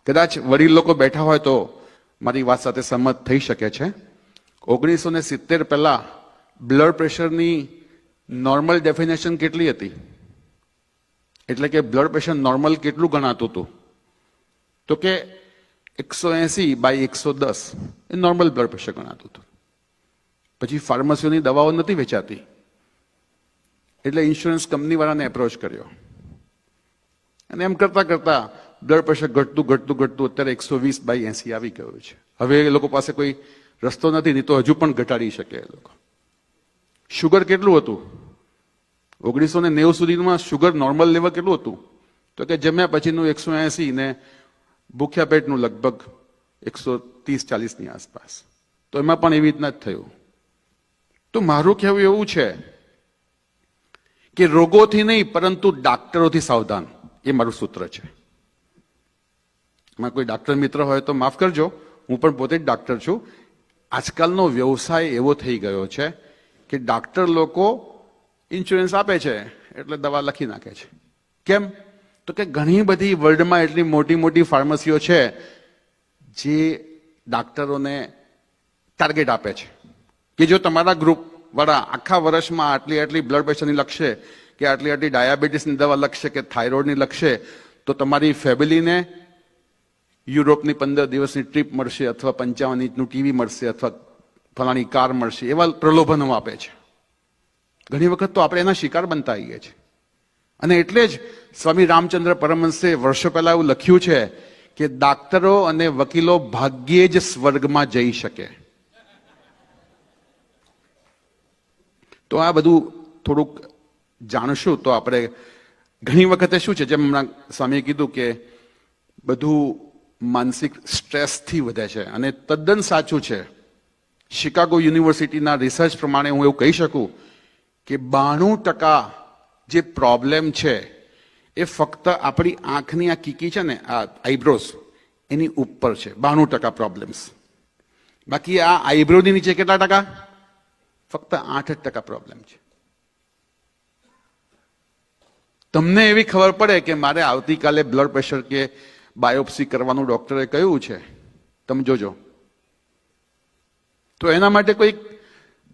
કદાચ વડીલ લોકો બેઠા હોય તો મારી વાત સાથે સંમત થઈ શકે છે. 1970 પહેલા બ્લડ પ્રેશરની નોર્મલ ડેફિનેશન કેટલી હતી? એટલે કે બ્લડ પ્રેશર નોર્મલ કેટલું ગણાતું હતું? તો કે 180/110 એ નોર્મલ બ્લડ પ્રેશર ગણાતું હતું. પછી ફાર્મસીઓની દવાઓ નથી વેચાતી એટલે ઇન્સ્યોરન્સ કંપનીવાળાને એપ્રોચ કર્યો અને એમ કરતા કરતા બ્લડ પ્રેશર ઘટતું અત્યારે 120/80 આવી ગયું છે. હવે એ લોકો પાસે કોઈ રસ્તો નથી, નહીં તો હજુ પણ ઘટાડી શકે એ લોકો. શુગર કેટલું હતું 1990 સુધીમાં? શુગર નોર્મલ લેવલ કેટલું હતું? તો કે જમ્યા પછીનું 180 ને ભૂખ્યા પેટનું લગભગ 130-40ની આસપાસ. તો એમાં પણ એવી રીતના જ થયું. તો મારું કહેવું એવું છે કે રોગોથી નહીં પરંતુ ડાક્ટરોથી સાવધાન, એ મારું સૂત્ર છે. એમાં કોઈ ડાક્ટર મિત્ર હોય તો માફ કરજો, હું પણ પોતે જ ડાક્ટર છું. આજકાલનો વ્યવસાય એવો થઈ ગયો છે કે ડાક્ટર લોકો ઇન્સ્યોરન્સ આપે છે એટલે દવા લખી નાખે છે. કેમ? તો કે ઘણી બધી વર્લ્ડમાં એટલી મોટી મોટી ફાર્મસીઓ છે જે ડાક્ટરોને ટાર્ગેટ આપે છે કે જો તમારા ગ્રુપ વાળા આખા વર્ષમાં આટલી બ્લડ પ્રેશરની લખશે કે આટલી ડાયાબિટીસની દવા લખશે કે થાઇરોઇડની લખશે તો તમારી ફેમિલીને યુરોપની 15 દિવસની ટ્રીપ મળશે અથવા 55 ઇંચનું ટીવી મળશે અથવા ફલાણી કાર મળશે, એવા પ્રલોભનો આપે છે. ઘણી વખત તો આપણે એના શિકાર બનતા આવીએ છીએ. અને એટલે જ સ્વામી રામચંદ્ર પરમહંસે વર્ષો પહેલા એવું લખ્યું છે કે ડાક્ટરો અને વકીલો ભાગ્યે જ સ્વર્ગમાં જઈ શકે. તો આ બધું થોડુંક જાણશું તો આપણે ઘણી વખતે શું છે, જેમ હમણાં સ્વામીએ કીધું કે બધું માનસિક સ્ટ્રેસથી વધે છે અને તદ્દન સાચું છે. શિકાગો યુનિવર્સિટીના રિસર્ચ પ્રમાણે હું એવું કહી શકું કે 92% જે પ્રોબ્લેમ છે એ ફક્ત આપણી આંખની આ કીકી છે ને, આ આઈબ્રોઝ, એની ઉપર છે. 92% પ્રોબ્લેમ્સ. બાકી આ આઈબ્રોની નીચે કેટલા ટકા? ફક્ત 8% પ્રોબ્લેમ છે. તમને એવી ખબર પડે કે મારે આવતીકાલે બ્લડ પ્રેશર કે બાયોપ્સી કરવાનું ડોક્ટરે કહ્યું છે, તમે જોજો. તો એના માટે કોઈ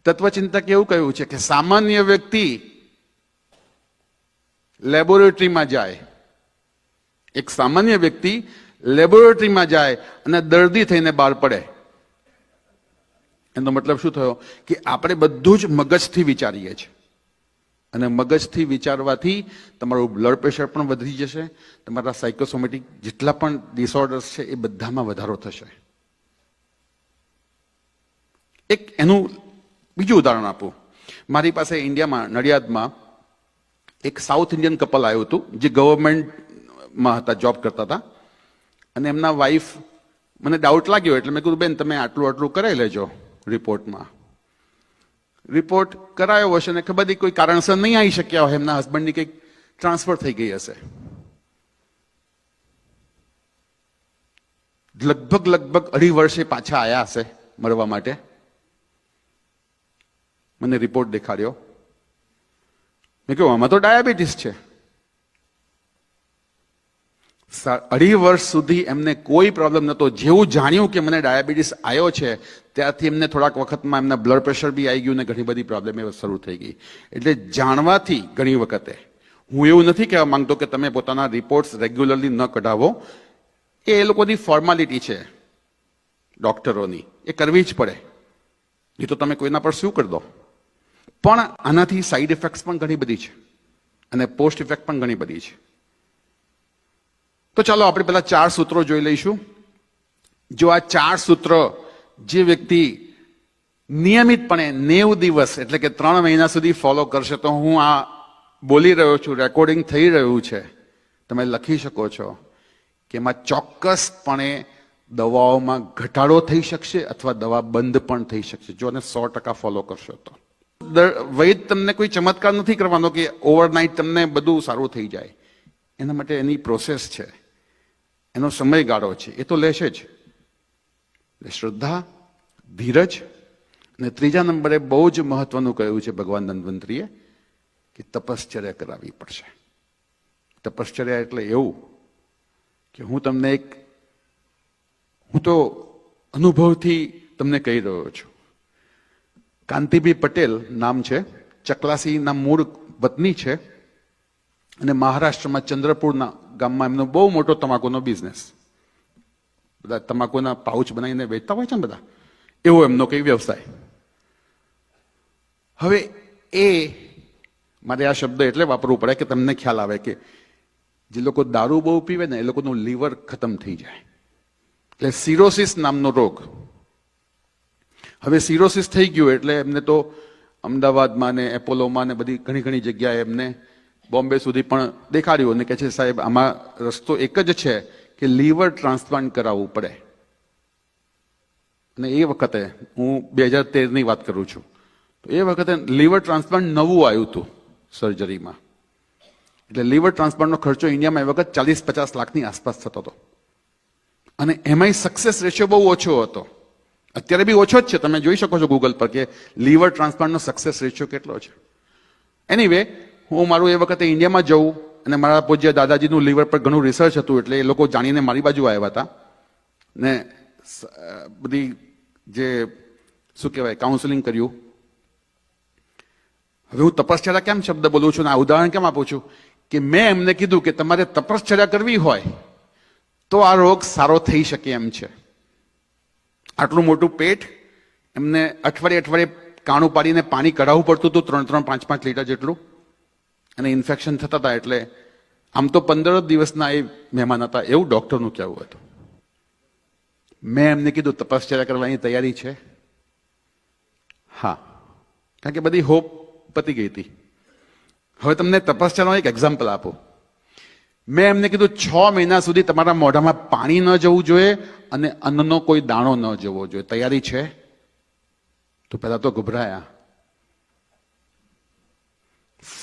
તત્વચિંતક એવું કહ્યું છે કે સામાન્ય વ્યક્તિ લેબોરેટરીમાં જાય, એક સામાન્ય વ્યક્તિ લેબોરેટરીમાં જાય અને દર્દી થઈને બહાર પડે. એનો મતલબ શું થયો કે આપણે બધું જ મગજથી વિચારીએ છીએ અને મગજથી વિચારવાથી તમારું બ્લડ પ્રેશર પણ વધી જશે, તમારા સાયકોસોમેટિક જેટલા પણ ડિસઓર્ડર્સ છે એ બધામાં વધારો થશે. એક એનું બીજું ઉદાહરણ આપું. મારી પાસે ઇન્ડિયામાં નડિયાદમાં એક સાઉથ ઇન્ડિયન કપલ આવ્યું હતું જે ગવર્મેન્ટમાં હતા, જોબ કરતા હતા. અને એમના વાઈફ, મને ડાઉટ લાગ્યો એટલે મેં કીધું બેન તમે આટલું કરાવી લેજો રિપોર્ટમાં. રિપોર્ટ કરાયો હશે ને ખબર કોઈ કારણસર નહીં આવી શક્યા હોય, એમના હસબન્ડની કંઈક ટ્રાન્સફર થઈ ગઈ હશે. લગભગ 2.5 વર્ષે પાછા આવ્યા હશે મળવા માટે. મને રિપોર્ટ દેખાડ્યો. મેં કહ્યું આમાં તો ડાયાબિટીસ છે. 2.5 વર્ષ સુધી એમને કોઈ પ્રોબ્લેમ નહોતો. જેવું જાણ્યું કે મને ડાયાબિટીસ આવ્યો છે ત્યારથી એમને થોડાક વખતમાં એમના બ્લડ પ્રેશર બી આવી ગયું ને ઘણી બધી પ્રોબ્લેમ એ શરૂ થઈ ગઈ. એટલે જાણવાથી ઘણી વખતે, હું એવું નથી કહેવા માંગતો કે તમે પોતાના રિપોર્ટ્સ રેગ્યુલરલી ન કઢાવો, એ લોકોની ફોર્માલિટી છે ડોક્ટરોની, એ કરવી જ પડે, એ તો તમે કોઈના પર શું કરી દો. પણ આનાથી સાઈડ ઇફેક્ટ્સ પણ ઘણી બધી છે અને પોસ્ટ ઇફેક્ટ પણ ઘણી બધી છે. તો ચાલો આપણે પેલા 4 સૂત્રો જોઈ લઈશું. જો આ 4 સૂત્ર જે વ્યક્તિ નિયમિતપણે 90 દિવસ એટલે કે 3 મહિના સુધી ફોલો કરશે, તો હું આ બોલી રહ્યો છું, રેકોર્ડિંગ થઈ રહ્યું છે, તમે લખી શકો છો કે એમાં ચોક્કસપણે દવાઓમાં ઘટાડો થઈ શકશે અથવા દવા બંધ પણ થઈ શકશે જો એને 100% ફોલો કરશો તો. વૈદ તમને કોઈ ચમત્કાર નથી કરવાનો કે ઓવરનાઇટ તમને બધું સારું થઈ જાય. એના માટે એની પ્રોસેસ છે, એનો સમયગાળો છે, એ તો લેશે જ. શ્રદ્ધા, ધીરજ, અને 3જા નંબરે બહુ જ મહત્વનું કહ્યું છે ભગવાન ધન્વંતરીએ કે તપશ્ચર્યા કરાવવી પડશે. તપશ્ચર્યા એટલે એવું કે હું તમને એક હું તો અનુભવથી તમને કહી રહ્યો છું. કાંતિભાઈ પટેલ નામ છે, ચકલાસીના મૂળ વતની છે અને મહારાષ્ટ્રમાં ચંદ્રપુરના ગામમાં એમનો બહુ મોટો તમાકુનો બિઝનેસ, બધા તમાકુના પાઉચ બનાવીને વેચતા હોય છે ને બધા, એવો એમનો કંઈ વ્યવસાય. હવે એ મારે આ શબ્દ એટલે વાપરવું પડે કે તમને ખ્યાલ આવે કે જે લોકો દારૂ બહુ પીવે ને એ લોકોનું લીવર ખતમ થઈ જાય, એટલે સિરોસિસ નામનો રોગ. હવે સિરોસિસ થઈ ગયું એટલે એમને તો અમદાવાદમાં ને એપોલોમાં ને બધી ઘણી ઘણી જગ્યાએ એમને બોમ્બે સુધી પણ દેખાડ્યું અને કહે છે સાહેબ આમાં રસ્તો એક જ છે કે લીવર ટ્રાન્સપ્લાન્ટ કરાવવું પડે. અને એ વખતે હું 2013ની વાત કરું છું, તો એ વખતે લીવર ટ્રાન્સપ્લાન્ટ નવું આવ્યું હતું સર્જરીમાં, એટલે લીવર ટ્રાન્સપ્લાન્ટનો ખર્ચો ઇન્ડિયામાં એ વખત 40-50 લાખની આસપાસ થતો હતો અને એમાંય સક્સેસ રેશિયો બહુ ઓછો હતો. અત્યારે બી ઓછો જ છે, તમે જોઈ શકો છો ગૂગલ પર કે લીવર ટ્રાન્સપ્લાન્ટનો સક્સેસ રેશિયો કેટલો છે. એનીવે હું મારું એ વખતે ઇન્ડિયામાં જવું અને મારા પૂજ્ય દાદાજીનું લીવર પર ઘણું રિસર્ચ હતું એટલે એ લોકો જાણીને મારી બાજુ આવ્યા હતા ને બધી જે શું કહેવાય કાઉન્સેલિંગ કર્યું. હવે હું તપશ્ચર્યા કેમ શબ્દ બોલું છું ને આ ઉદાહરણ કેમ આપું છું કે મેં એમને કીધું કે તમારે તપશ્ચર્યા કરવી હોય તો આ રોગ સારો થઈ શકે એમ છે. આટલું મોટું પેટ, એમને અઠવાડિયે કાણું પાડીને પાણી કઢાવવું પડતું હતું 3-3, 5-5 લીટર જેટલું, અને ઇન્ફેક્શન થતા હતા. એટલે આમ તો 15 દિવસના એ મહેમાન હતા એવું ડૉક્ટરનું કહેવું હતું. મેં એમને કીધું તપશ્ચર્યા કરવાની તૈયારી છે? હા, કારણ કે બધી હોપ પતી ગઈ હતી. હવે તમને તપશ્ચર્યાનો એક એક્ઝામ્પલ આપું. મેં એમને કીધું 6 મહિના સુધી તમારા મોઢામાં પાણી ન જવું જોઈએ અને અન્નનો કોઈ દાણો ન જવો જોઈએ. તૈયારી છે? તો પહેલા તો ગભરાયા.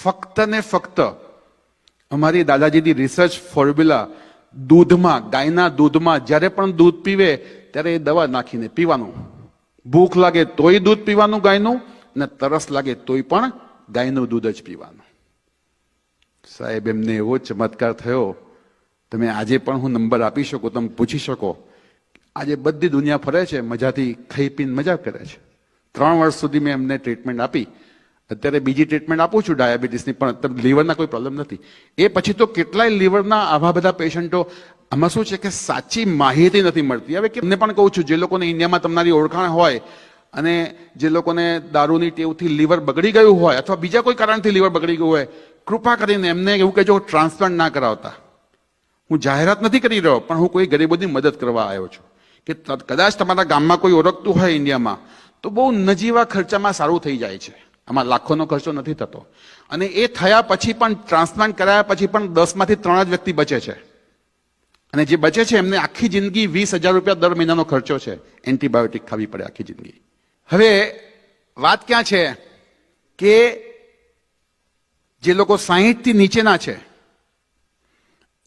ફક્ત ને ફક્ત અમારી દાદાજીની રિસર્ચ ફોર્મ્યુલા, દૂધમાં, ગાયના દૂધમાં જ્યારે પણ દૂધ પીવે ત્યારે એ દવા નાખીને પીવાનું. ભૂખ લાગે તોય દૂધ પીવાનું ગાયનું, અને તરસ લાગે તોય પણ ગાયનું દૂધ જ પીવાનું. સાહેબ એમને એવો ચમત્કાર થયો, તમે આજે પણ હું નંબર આપી શકો, તમે પૂછી શકો. આજે બધી દુનિયા ફરે છે, મજાથી ખાઈ પીને મજા કરે છે. 3 વર્ષ સુધી મેં એમને ટ્રીટમેન્ટ આપી. અત્યારે બીજી ટ્રીટમેન્ટ આપું છું ડાયાબિટીસની, પણ લીવરના કોઈ પ્રોબ્લેમ નથી. એ પછી તો કેટલાય લીવરના આવા બધા પેશન્ટો. આમાં શું છે કે સાચી માહિતી નથી મળતી. હવે એમને પણ કહું છું, જે લોકોને ઇન્ડિયામાં તમારી ઓળખાણ હોય અને જે લોકોને દારૂની ટેવથી લીવર બગડી ગયું હોય અથવા બીજા કોઈ કારણથી લીવર બગડી ગયું હોય, કૃપા કરીને એમને એવું કહેજો ટ્રાન્સપ્લાન્ટ ના કરાવતા. હું જાહેરાત નથી કરી રહ્યો, પણ હું કોઈ ગરીબોની મદદ કરવા આવ્યો છું કે કદાચ તમારા ગામમાં કોઈ ઓળખતું હોય ઇન્ડિયામાં તો બહુ નજીવા ખર્ચામાં સારું થઈ જાય છે. આમાં લાખોનો ખર્ચો નથી થતો. અને એ થયા પછી પણ, ટ્રાન્સપ્લાન્ટ કરાયા પછી પણ 10માંથી 3 જ વ્યક્તિ બચે છે. અને જે બચે છે એમને આખી જિંદગી 20,000 રૂપિયા દર મહિનાનો ખર્ચો છે. એન્ટીબાયોટિક ખાવી પડે આખી જિંદગી. હવે વાત ક્યાં છે કે જે લોકો 60 થી નીચેના છે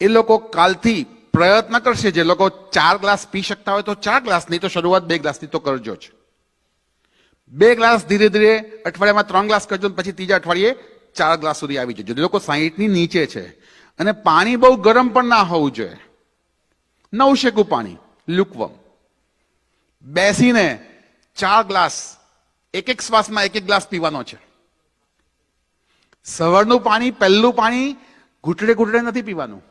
એ લોકો કાલથી પ્રયત્ન કરશે. જે લોકો 4 ગ્લાસ પી શકતા હોય તો 4 ગ્લાસ, નહીં તો શરૂઆત 2 ગ્લાસથી તો કરજો જ. 2 ગ્લાસ ધીરે ધીરે અઠવાડિયામાં 3 ગ્લાસ કરજો, પછી ત્રીજા અઠવાડિયે 4 ગ્લાસ સુધી આવી જજો. જે લોકો 60 ની નીચે છે. અને પાણી બહુ ગરમ પણ ના હોવું જોઈએ, નવશેકું પાણી, લ્યુકવર્મ. બેસીને 4 ગ્લાસ, એક શ્વાસમાં 1 ગ્લાસ પીવાનો છે. સવારનું પાણી, પહેલું પાણી ઘૂંટડે ઘૂંટડે નથી પીવાનું.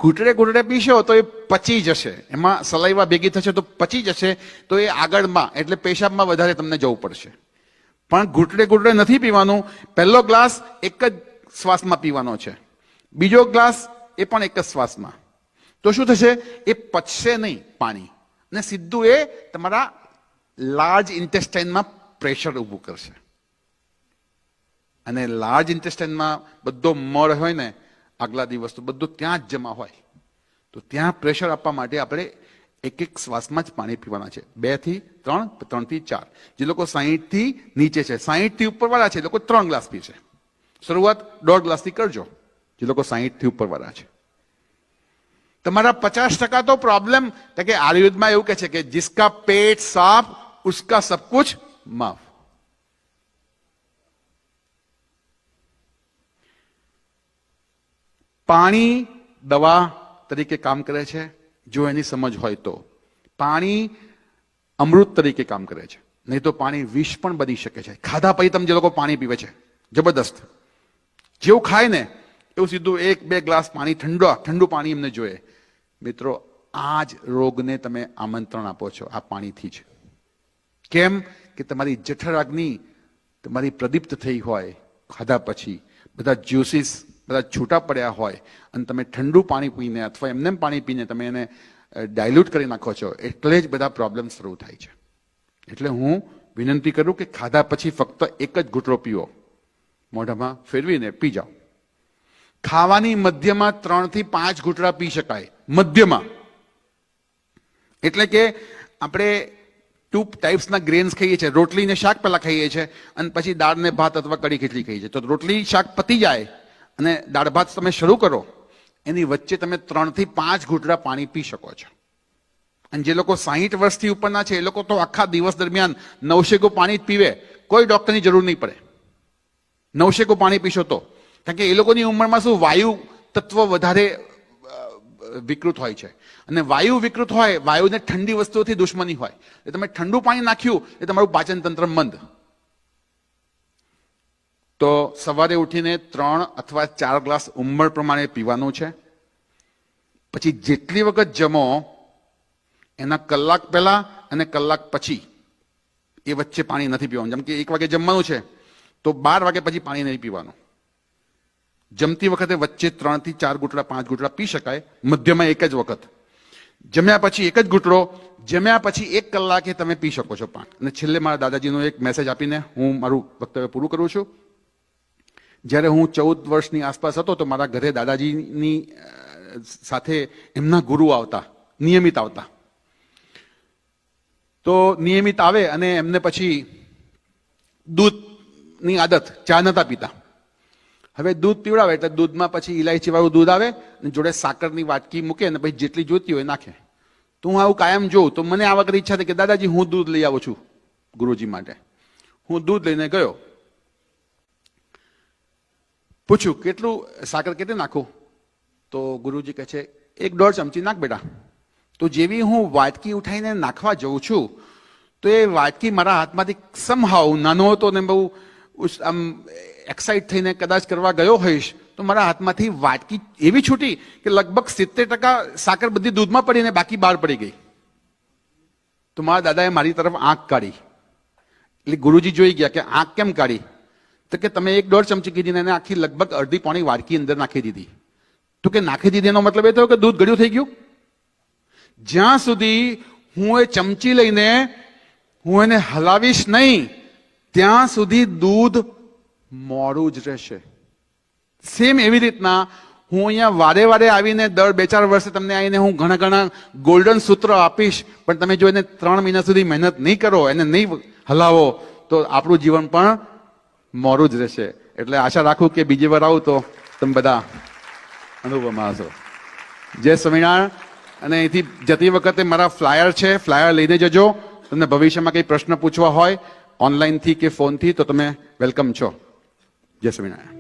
ઘૂંટડે ઘૂંટડે પીશો તો એ પચી જશે, એમાં સલાઈવા ભેગી થશે તો પચી જશે, તો એ આગળમાં એટલે પેશાબમાં વધારે તમને જવું પડશે. પણ ઘૂંટડે ઘૂંટડે નથી પીવાનું. પહેલો ગ્લાસ એક જ શ્વાસમાં પીવાનો છે, બીજો ગ્લાસ એ પણ એક જ શ્વાસમાં. તો શું થશે? એ પચશે નહીં પાણી, અને સીધું એ તમારા લાર્જ ઇન્ટેસ્ટાઇનમાં પ્રેશર ઊભું કરશે. અને લાર્જ ઇન્ટેસ્ટાઇનમાં બધો મળ હોય ને આગલા દિવસ તો બધું ત્યાં જ જમા હોય. તો ત્યાં પ્રેશર આપવા માટે આપણે એક શ્વાસમાં જ પાણી પીવાના છે. 2 થી 3, 3 થી 4. જે લોકો 60 થી નીચે છે, 60 થી ઉપર વાળા છે, એ લોકો 3 ગ્લાસ પીશે. શરૂઆત 1.5 ગ્લાસથી કરજો, જે લોકો 60 થી ઉપર વાળા છે. તમારા 50% તો પ્રોબ્લેમ કે આયુર્વેદમાં એવું કહે છે કે જિસકા પેટ સાફ ઉસકા સબ કુછ માફ. પાણી દવા તરીકે કામ કરે છે જો એની સમજ હોય તો. પાણી અમૃત તરીકે કામ કરે છે, નહીં તો પાણી વિષ પણ બની શકે છે. ખાધા પછી તમે જે લોકો પાણી પીવે છે જબરદસ્ત, જેવું ખાય ને એવું સીધું 1-2 ગ્લાસ પાણી ઠંડુ પાણી એમને જોઈએ. મિત્રો, આ જ રોગને તમે આમંત્રણ આપો છો આ પાણીથી જ. કેમ કે તમારી જઠરાગ્નિ તમારી પ્રદીપ્ત થઈ હોય, ખાધા પછી બધા જ્યુસીસ બધા છૂટા પડ્યા હોય અને તમે ઠંડુ પાણી પીને અથવા એમને પાણી પીને તમે એને ડાયલ્યુટ કરી નાખો છો, એટલે જ બધા પ્રોબ્લેમ શરૂ થાય છે. એટલે હું વિનંતી કરું કે ખાધા પછી ફક્ત એક જ ઘૂંટડો પીવો, મોઢામાં ફેરવીને પી જાઓ. ખાવાની મધ્યમાં 3 થી 5 ઘૂંટડા પી શકાય, મધ્યમાં. એટલે કે આપણે 2 ટાઈપ્સના ગ્રેન્સ ખાઈએ છીએ. રોટલી ને શાક પહેલા ખાઈએ છીએ અને પછી દાળ ને ભાત અથવા કઢી ખીચડી ખાઈએ છીએ. તો રોટલી શાક પતી જાય અને દાળ ભાત તમે શરૂ કરો, એની વચ્ચે તમે 3 થી 5 ઘૂંટડા પાણી પી શકો છો. અને જે લોકો 60 વર્ષથી ઉપરના છે એ લોકો તો આખા દિવસ દરમિયાન 900 પાણી જ પીવે, કોઈ ડોક્ટરની જરૂર નહીં પડે. 900 પાણી પીશો તો, કારણ કે એ લોકોની ઉંમરમાં શું વાયુ તત્વ વધારે વિકૃત હોય છે, અને વાયુ વિકૃત હોય, વાયુને ઠંડી વસ્તુઓથી દુશ્મની હોય. એટલે તમે ઠંડુ પાણી નાખ્યું એ તમારું પાચન તંત્ર મંદ. તો સવારે ઉઠીને 3 અથવા 4 ગ્લાસ ઉંમર પ્રમાણે પીવાનું છે. પછી જેટલી વખત જમો એના કલાક પહેલા અને કલાક પછી એ વચ્ચે પાણી નથી પીવાનું. જેમ કે 1 વાગે જમવાનું છે તો 12 વાગે પછી પાણી નહીં પીવાનું. જમતી વખતે વચ્ચે 3 થી 4 ઘૂંટડા 5 ઘૂંટડા પી શકાય, મધ્યમાં એક જ વખત. જમ્યા પછી એક જ ઘૂંટડો, જમ્યા પછી 1 કલાકે તમે પી શકો છો પાણી. અને છેલ્લે મારા દાદાજીનો એક મેસેજ આપીને હું મારું વક્તવ્ય પૂરું કરું છું. જ્યારે હું 14 વર્ષની આસપાસ હતો તો મારા ઘરે દાદાજીની સાથે એમના ગુરુ આવતા, નિયમિત આવતા. તો નિયમિત આવે અને એમને પછી દૂધની આદત, ચા નતા પીતા. હવે દૂધ પીવડાવે એટલે દૂધમાં પછી ઇલાયચી વાળું દૂધ આવે અને જોડે સાકરની વાટકી મૂકે અને પછી જેટલી જોઈતી હોય નાખે. તો હું આવું કાયમ જોઉં તો મને આ વખતે ઈચ્છા થઈ કે દાદાજી હું દૂધ લઈ આવું છું ગુરુજી માટે. હું દૂધ લઈને ગયો, પૂછ્યું કેટલું સાકર કેટલી નાખું? તો ગુરુજી કહે છે 1-1.5 ચમચી નાખ બેટા. તો જેવી હું વાટકી ઉઠાઈને નાખવા જઉં છું તો એ વાટકી મારા હાથમાંથી સમહાવ, નાનો હતો ને બહુ આમ એક્સાઇટ થઈને કદાચ કરવા ગયો હોઈશ તો મારા હાથમાંથી વાટકી એવી છૂટી કે લગભગ 70% સાકર બધી દૂધમાં પડીને બાકી બહાર પડી ગઈ. તો મારા દાદાએ મારી તરફ આંખ કાઢી. એટલે ગુરુજી જોઈ ગયા કે આંખ કેમ કાઢી? તો કે તમે 1-1.5 ચમચી કીધીને એને આખી લગભગ અડધી પોણી વાટકી અંદર નાખી દીધી. તો કે નાખી દીધી એનો મતલબ એ થયો કે દૂધ ગળ્યું થઈ ગયું? જ્યાં સુધી હું એ ચમચી લઈને હું એને હલાવીશ નહીં ત્યાં સુધી દૂધ મોડું જ રહેશે. સેમ એવી રીતના હું અહીંયા વારે વારે આવીને દર 2-4 વર્ષે તમને આવીને હું ઘણા ગોલ્ડન સૂત્ર આપીશ, પણ તમે જો એને 3 મહિના સુધી મહેનત નહીં કરો, એને નહીં હલાવો તો આપણું જીવન પણ મોડું જ રહેશે. એટલે આશા રાખું કે બીજી વાર આવું તો તમે બધા અનુભવમાં હશો. જય સ્વામિનારાયણ. અને અહીંથી જતી વખતે મારા ફ્લાયર છે, ફ્લાયર લઈને જજો. તમને ભવિષ્યમાં કંઈ પ્રશ્ન પૂછવા હોય ઓનલાઈનથી કે ફોનથી તો તમે વેલકમ છો. જય સ્વામિનારાયણ.